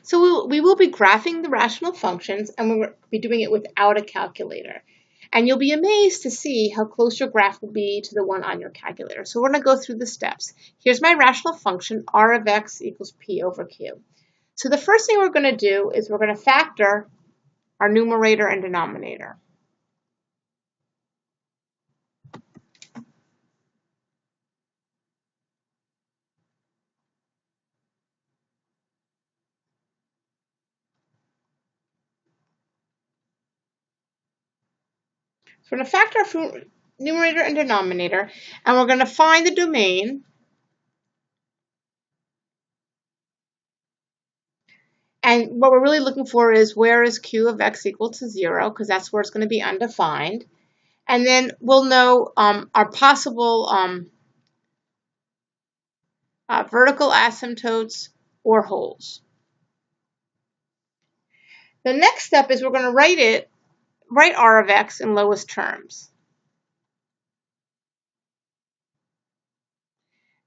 So we will be graphing the rational functions, and we'll be doing it without a calculator. And you'll be amazed to see how close your graph will be to the one on your calculator. So we're going to go through the steps. Here's my rational function, r of x equals p over q. So the first thing we're going to do is we're going to factor our numerator and denominator. So we're going to factor our numerator and denominator, and we're going to find the domain. And what we're really looking for is where is q of x equal to 0, because that's where it's going to be undefined. And then we'll know our possible vertical asymptotes or holes. The next step is we're going to write r of x in lowest terms.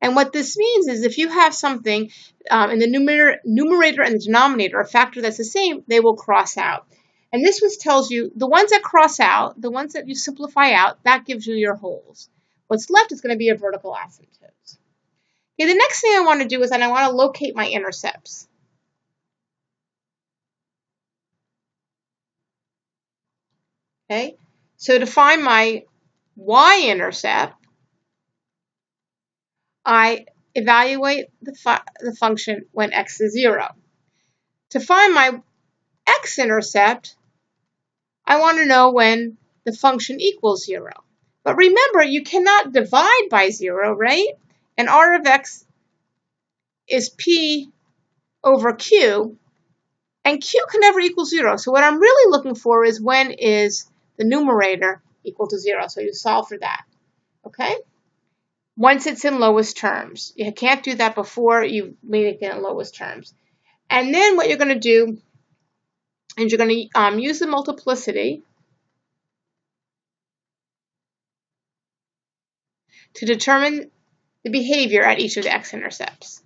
And what this means is if you have something in the numerator and the denominator, a factor that's the same, they will cross out. And this one tells you the ones that cross out, the ones that you simplify out, that gives you your holes. What's left is going to be a vertical asymptote. Okay, the next thing I want to do is I want to locate my intercepts. Okay, so to find my y-intercept, I evaluate the function when x is 0. To find my x-intercept, I want to know when the function equals 0. But remember, you cannot divide by 0, right? And r of x is p over q, and q can never equal 0. So what I'm really looking for is when is the numerator equal to 0. So you solve for that, okay? Once it's in lowest terms. You can't do that before you make it in lowest terms. And then what you're going to do is you're going to use the multiplicity to determine the behavior at each of the x-intercepts.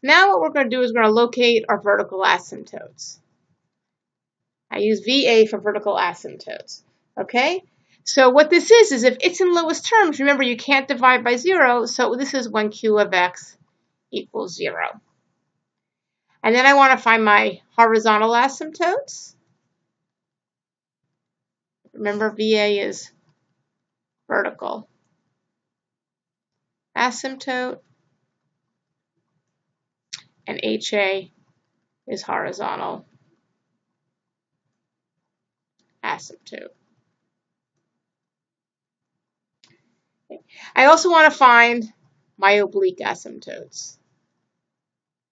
Now what we're going to do is we're going to locate our vertical asymptotes. I use VA for vertical asymptotes. Okay? So what this is if it's in lowest terms, remember you can't divide by 0, so this is when q of x equals 0. And then I want to find my horizontal asymptotes. Remember, VA is vertical asymptote, and HA is horizontal asymptote. I also want to find my oblique asymptotes,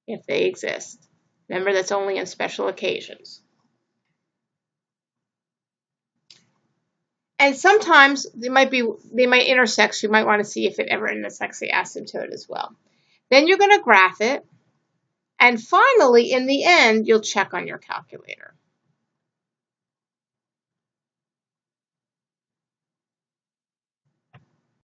if they exist. Remember, that's only in special occasions. And sometimes they might intersect, so you might want to see if it ever intersects the asymptote as well. Then you're going to graph it, and finally, in the end, you'll check on your calculator.